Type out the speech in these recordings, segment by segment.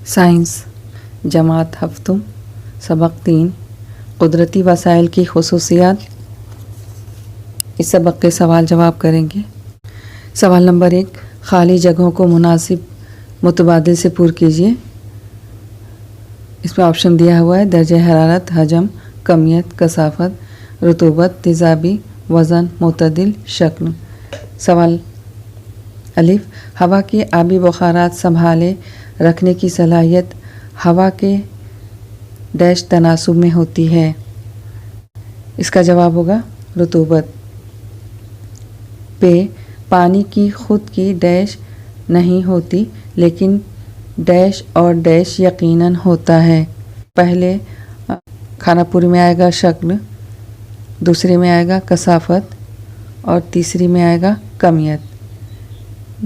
Science جماعت ہفتم سبق 3 قدرتی وسائل کی خصوصیات۔ اس سبق کے سوال جواب کریں گے۔ سوال نمبر 1، خالی جگہوں کو مناسب متبادل سے پُر کیجیے۔ اس میں آپشن دیا ہوا ہے: درجہ حرارت، حجم، کمیت، کثافت، رطوبت، تیزابی، وزن، معتدل، شکل۔ سوال الف، ہوا کی آبی بخارات سنبھالے رکھنے کی صلاحیت ہوا کے ڈیش تناسب میں ہوتی ہے۔ اس کا جواب ہوگا رطوبت۔ ب، پانی کی خود کی ڈیش نہیں ہوتی لیکن ڈیش اور ڈیش یقیناً ہوتا ہے۔ پہلے کھانا پوری میں آئے گا شکل، دوسرے میں آئے گا کثافت اور تیسری میں آئے گا کمیت۔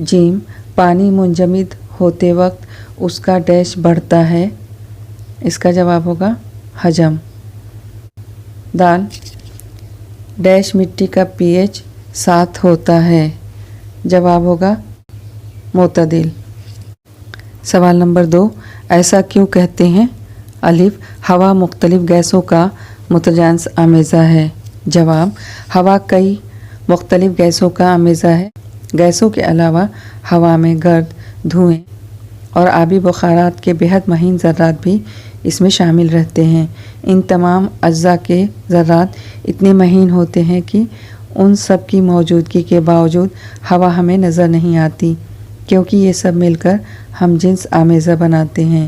جیم، پانی منجمد ہوتے وقت اس کا ڈیش بڑھتا ہے۔ اس کا جواب ہوگا حجم۔ دال، ڈیش مٹی کا پی ایچ 7 ہوتا ہے۔ جواب ہوگا معتدل۔ سوال نمبر 2، ایسا کیوں کہتے ہیں؟ الف، ہوا مختلف گیسوں کا متجانس آمیزہ ہے۔ جواب، ہوا کئی مختلف گیسوں کا آمیزہ ہے۔ گیسوں کے علاوہ ہوا میں گرد، دھوئیں اور آبی بخارات کے بہت مہین ذرات بھی اس میں شامل رہتے ہیں۔ ان تمام اجزاء کے ذرات اتنے مہین ہوتے ہیں کہ ان سب کی موجودگی کے باوجود ہوا ہمیں نظر نہیں آتی، کیونکہ یہ سب مل کر ہم جنس آمیزہ بناتے ہیں۔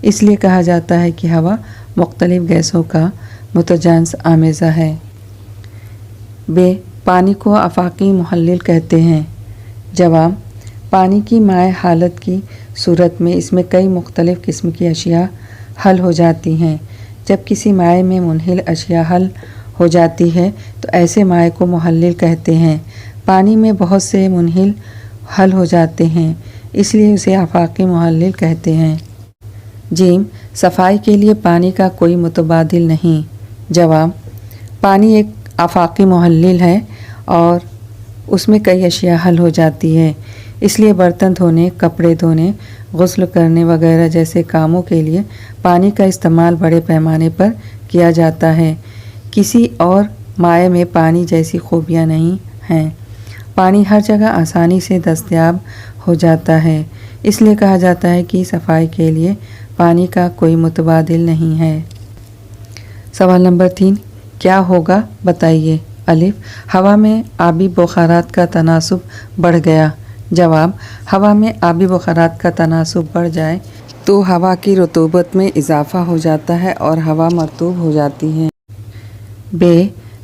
اس لیے کہا جاتا ہے کہ ہوا مختلف گیسوں کا متجانس آمیزہ ہے۔ ب، پانی کو آفاقی محلل کہتے ہیں۔ جواب، پانی کی مائع حالت کی صورت میں اس میں کئی مختلف قسم کی اشیاء حل ہو جاتی ہیں۔ جب کسی مائع میں منحل اشیاء حل ہو جاتی ہے تو ایسے مائع کو محلل کہتے ہیں۔ پانی میں بہت سے منحل حل ہو جاتے ہیں، اس لیے اسے آفاقی محلل کہتے ہیں۔ جیم، صفائی کے لیے پانی کا کوئی متبادل نہیں۔ جواب، پانی ایک آفاقی محلل ہے اور اس میں کئی اشیاء حل ہو جاتی ہے، اس لیے برتن دھونے، کپڑے دھونے، غسل کرنے وغیرہ جیسے کاموں کے لیے پانی کا استعمال بڑے پیمانے پر کیا جاتا ہے۔ کسی اور مائع میں پانی جیسی خوبیاں نہیں ہیں۔ پانی ہر جگہ آسانی سے دستیاب ہو جاتا ہے، اس لیے کہا جاتا ہے کہ صفائی کے لیے پانی کا کوئی متبادل نہیں ہے۔ سوال نمبر 3، کیا ہوگا بتائیے؟ الف، ہوا میں آبی بخارات کا تناسب بڑھ گیا۔ جواب، ہوا میں آبی بخارات کا تناسب بڑھ جائے تو ہوا کی رطوبت میں اضافہ ہو جاتا ہے اور ہوا مرطوب ہو جاتی ہے۔ ب،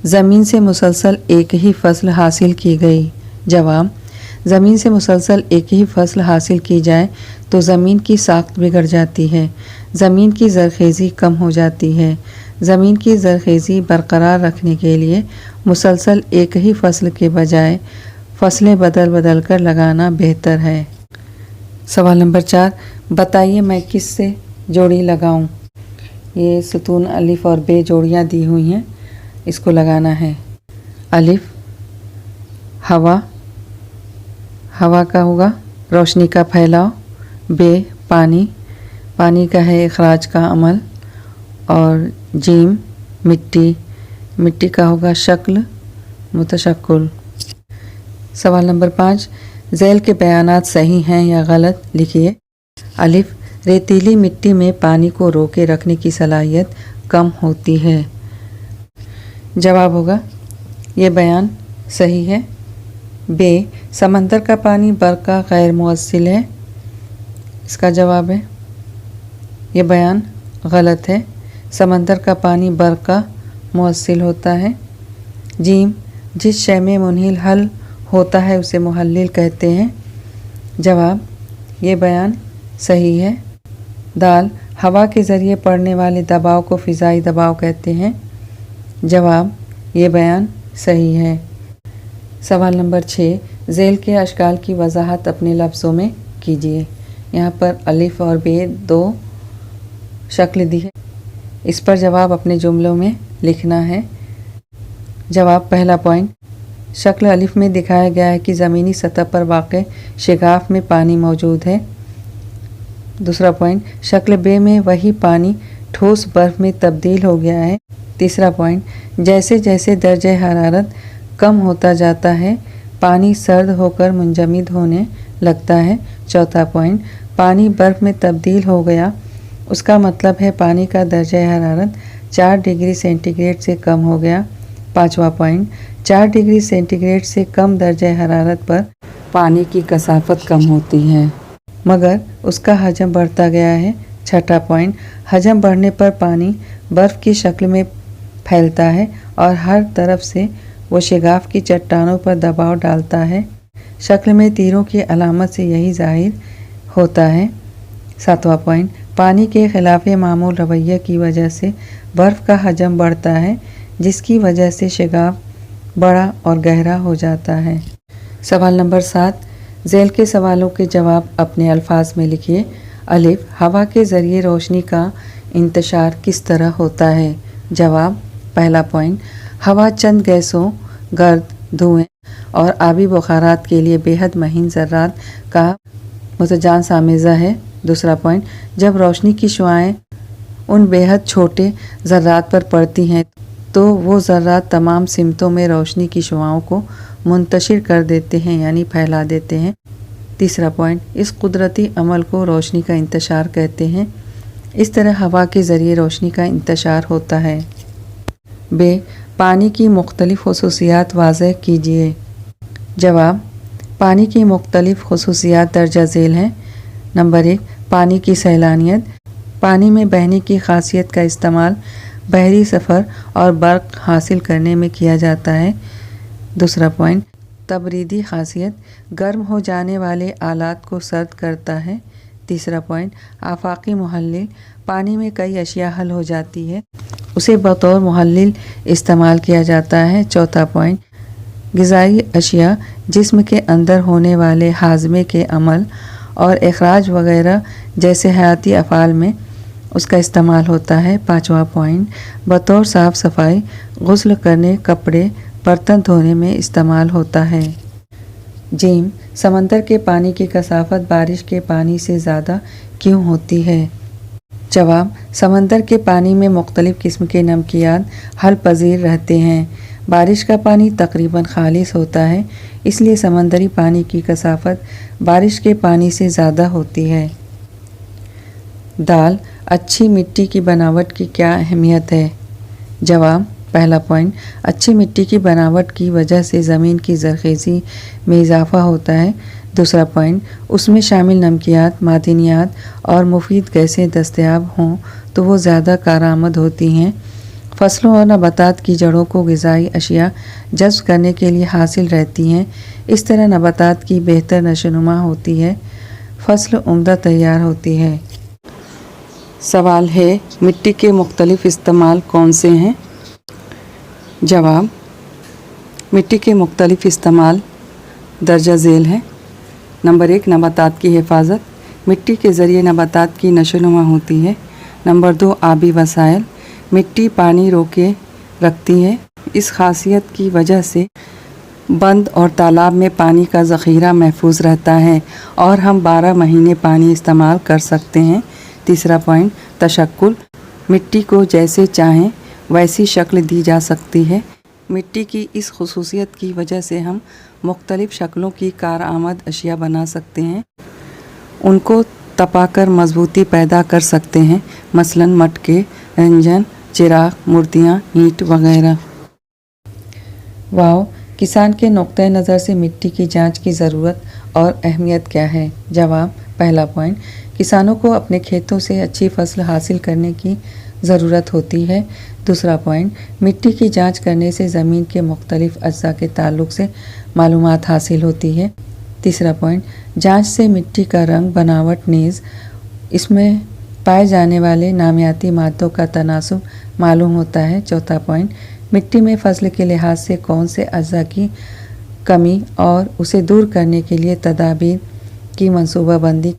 زمین سے مسلسل ایک ہی فصل حاصل کی گئی۔ جواب، زمین سے مسلسل ایک ہی فصل حاصل کی جائے تو زمین کی ساخت بگڑ جاتی ہے، زمین کی زرخیزی کم ہو جاتی ہے۔ زمین کی زرخیزی برقرار رکھنے کے لیے مسلسل ایک ہی فصل کے بجائے فصلیں بدل بدل کر لگانا بہتر ہے۔ سوال نمبر 4، بتائیے میں کس سے جوڑی لگاؤں؟ یہ ستون الف اور ب جوڑیاں دی ہوئی ہیں، اس کو لگانا ہے۔ الف، ہوا، ہوا کا ہوگا روشنی کا پھیلاؤ۔ ب، پانی، پانی کا ہے اخراج کا عمل۔ اور جیم، مٹی، مٹی کا ہوگا شکل، متشکل۔ سوال نمبر 5، ذیل کے بیانات صحیح ہیں یا غلط لکھیے۔ الف، ریتیلی مٹی میں پانی کو روکے رکھنے کی صلاحیت کم ہوتی ہے۔ جواب ہوگا یہ بیان صحیح ہے۔ ب، سمندر کا پانی برقع غیر موصل ہے۔ اس کا جواب ہے یہ بیان غلط ہے، سمندر کا پانی برقع موصل ہوتا ہے۔ جیم، جس شے میں منحل حل ہوتا ہے اسے محلل کہتے ہیں۔ جواب، یہ بیان صحیح ہے۔ دال، ہوا کے ذریعے پڑنے والے دباؤ کو فضائی دباؤ کہتے ہیں۔ جواب، یہ بیان صحیح ہے۔ سوال نمبر 6، ذیل کے اشکال کی وضاحت اپنے لفظوں میں کیجیے۔ یہاں پر الف اور ب 2 شکل دی ہے، اس پر جواب اپنے جملوں میں لکھنا ہے۔ جواب، پہلا پوائنٹ، शक्ल अलिफ में दिखाया गया है कि ज़मीनी सतह पर वाक़ शिगाफ में पानी मौजूद है। दूसरा पॉइंट, शक्ल बे में वही पानी ठोस बर्फ़ में तब्दील हो गया है। तीसरा पॉइंट, जैसे जैसे दर्जे हरारत कम होता जाता है पानी सर्द होकर मुंजमद होने लगता है। चौथा पॉइंट, पानी बर्फ़ में तब्दील हो गया, उसका मतलब है पानी का दर्जा हरारत 4 डिग्री सेंटीग्रेड से कम हो गया। पाँचवा पॉइंट, 4 डिग्री सेंटीग्रेड से कम दर्जा हरारत पर पानी की कसाफत कम होती है मगर उसका हजम बढ़ता गया है। छठा पॉइंट, हजम बढ़ने पर पानी बर्फ़ की शक्ल में फैलता है और हर तरफ से वो शिगाफ की चट्टानों पर दबाव डालता है। शक्ल में तीरों की अलामत से यही ज़ाहिर होता है। सातवां पॉइंट, पानी के खिलाफ मामूल रवैये की वजह से बर्फ़ का हजम बढ़ता है जिसकी वजह से शिगाफ बड़ा और गहरा हो जाता है। सवाल नंबर 7, ज़ेल के सवालों के जवाब अपने अल्फाज में लिखिए। अलिफ, हवा के ज़रिए रोशनी का इंतशार किस तरह होता है? जवाब, पहला पॉइंट, हवा चंद गैसों गर्द, धुएँ और आबी बुखारात के लिए बेहद महीन ज़र्रात का मुतजान सामेज़ा है। दूसरा पॉइंट, जब रोशनी की शुआएँ उन बेहद छोटे ज़र्रात पर पड़ती हैं तो वो ज़र्रात तमाम सिमतों में रोशनी की शुआओं को मुंतशिर कर देते हैं यानी फैला देते हैं। तीसरा पॉइंट, इस कुदरती अमल को रोशनी का इंतशार कहते हैं। इस तरह हवा के ज़रिए रोशनी का इंतशार होता है। बे, पानी की मुख्तलिफ़ खुसूसियात वाज़ह कीजिए। जवाब, पानी की मुख्तलिफ़ खुसूसियात दर्जा ज़ेल हैं। नंबर 1, पानी की सैलानियत। पानी में बहने की खासियत का इस्तेमाल बहरी सफ़र और बर्क़ हासिल करने में किया जाता है। दूसरा पॉइंट, तबरीदी खासियत, गर्म हो जाने वाले आलात को सर्द करता है। तीसरा पॉइंट, आफाकी मुहल्लिल, पानी में कई अशिया हल हो जाती है, उसे बतौर मुहल्लिल इस्तेमाल किया जाता है। चौथा पॉइंट, ग़िज़ाई अशिया, जिस्म के अंदर होने वाले हाज़मे के अमल और इखराज वगैरह जैसे हयाती अफ़ाल में उसका इस्तेमाल होता है। पाँचवा पॉइंट, बतौर साफ़ सफाई, गुस्ल करने, कपड़े, बर्तन धोने में इस्तेमाल होता है। जीम, समंदर के पानी की कसाफत बारिश के पानी से ज़्यादा क्यों होती है? जवाब, समंदर के पानी में मुख्तलिफ़ किस्म के नमकियात हल पजीर रहते हैं। बारिश का पानी तकरीबन खालिस होता है, इसलिए समंदरी पानी की कसाफत बारिश के पानी से ज़्यादा होती है। दाल, अच्छी मिट्टी की बनावट की क्या अहमियत है? जवाब, पहला पॉइंट, अच्छी मिट्टी की बनावट की वजह से ज़मीन की ज़रख़ेज़ी में इजाफ़ा होता है। दूसरा पॉइंट, उसमें शामिल नमकियात, मादनियात और मुफीद गैसें दस्तयाब हों तो वो ज़्यादा कारआमद होती हैं। फसलों और नबातात की जड़ों को ग़िज़ाई अशिया जज़्ब करने के लिए हासिल रहती हैं। इस तरह नबातात की बेहतर नशोनुमा होती है, फसल उम्दा तैयार होती है। सवाल है, मिट्टी के मुख्तलिफ़ इस्तेमाल कौन से हैं? जवाब, मिट्टी के मुख्तलिफ़ इस्तेमाल दर्जा ज़ेल हैं। नंबर 1, नबातात की हिफाजत, मिट्टी के ज़रिए नबातात की नशोनुमा होती है। नंबर 2, आबी वसाइल, मिट्टी पानी रोके रखती है। इस खासियत की वजह से बंद और तालाब में पानी का ज़ख़ीरा महफूज रहता है और हम 12 महीने पानी इस्तेमाल कर सकते हैं। तीसरा पॉइंट, तशक्कुल, मिट्टी को जैसे चाहें वैसी शक्ल दी जा सकती है। मिट्टी की इस खुसूसियत की वजह से हम मुख्तलिफ़ शक्लों की कारआमद अशिया बना सकते हैं, उनको तपाकर मजबूती पैदा कर सकते हैं, मसलन मटके, रंजन, चिराग, मूर्तियाँ, ईंट वगैरह। वाव, किसान के नुक्ते नज़र से मिट्टी की जांच की ज़रूरत और अहमियत क्या है? जवाब, पहला पॉइंट, किसानों को अपने खेतों से अच्छी फसल हासिल करने की ज़रूरत होती है। दूसरा पॉइंट, मिट्टी की जांच करने से ज़मीन के मुख्तलिफ़ अज्जा के ताल्लुक़ से मालूमात हासिल होती है। तीसरा पॉइंट, जांच से मिट्टी का रंग, बनावट, नीज़ इसमें पाए जाने वाले नामियाती मादों का तनासुब मालूम होता है। चौथा पॉइंट, मिट्टी में फसल के लिहाज से कौन से अज्जा की कमी और उसे दूर करने के लिए तदाबीर की मनसूबाबंदी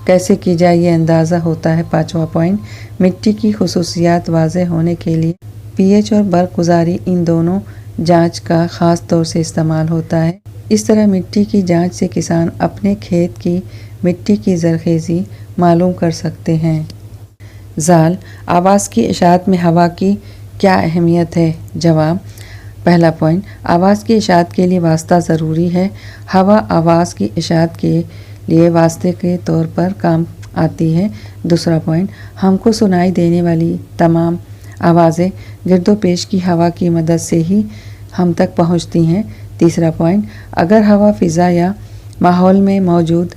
कैसे की जाए ये अंदाज़ा होता है। पाँचवा पॉइंट, मिट्टी की खुसूसियात वाज़ेह होने के लिए पीएच और बर्क़ गुज़ारी इन दोनों जांच का ख़ास तौर से इस्तेमाल होता है। इस तरह मिट्टी की जांच से किसान अपने खेत की मिट्टी की ज़रख़ेज़ी मालूम कर सकते हैं। ज़ाल, आवाज़ की इशाअत में हवा की क्या अहमियत है? जवाब, पहला पॉइंट, आवाज़ की इशाअत के लिए वास्ता ज़रूरी है। हवा आवाज़ की इशाअत के लिए वास्ते के तौर पर काम आती है। दूसरा पॉइंट, हमको सुनाई देने वाली तमाम आवाज़ें गिरदोपेश की हवा की मदद से ही हम तक पहुंचती हैं। तीसरा पॉइंट, अगर हवा फ़िज़ा या माहौल में मौजूद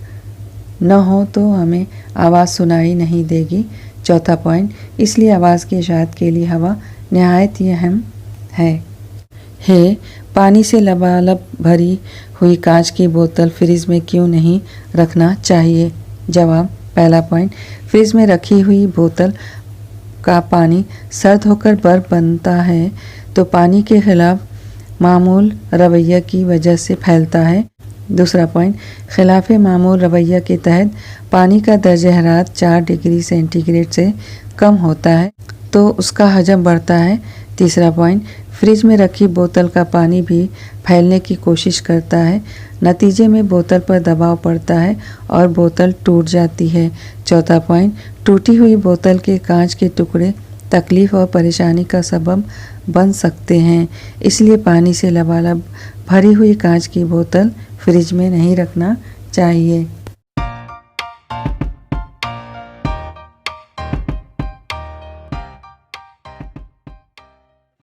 न हो तो हमें आवाज़ सुनाई नहीं देगी। चौथा पॉइंट, इसलिए आवाज़ की इशाअत के लिए हवा नहायत ही अहम है। पानी से लबालब भरी हुई कांच की बोतल फ्रिज में क्यों नहीं रखना चाहिए? जवाब, पहला पॉइंट, फ्रिज में रखी हुई बोतल का पानी सर्द होकर बर्फ बनता है तो पानी के खिलाफ मामूल रवैया की वजह से फैलता है। दूसरा पॉइंट, खिलाफ मामूल रवैया के तहत पानी का दर्जा हरारत 4 डिग्री सेंटीग्रेड से कम होता है तो उसका हजम बढ़ता है। तीसरा पॉइंट, फ्रिज में रखी बोतल का पानी भी फैलने की कोशिश करता है, नतीजे में बोतल पर दबाव पड़ता है और बोतल टूट जाती है। चौथा पॉइंट, टूटी हुई बोतल के कांच के टुकड़े तकलीफ और परेशानी का सबब बन सकते हैं, इसलिए पानी से लबालब भरी हुई कांच की बोतल फ्रिज में नहीं रखना चाहिए।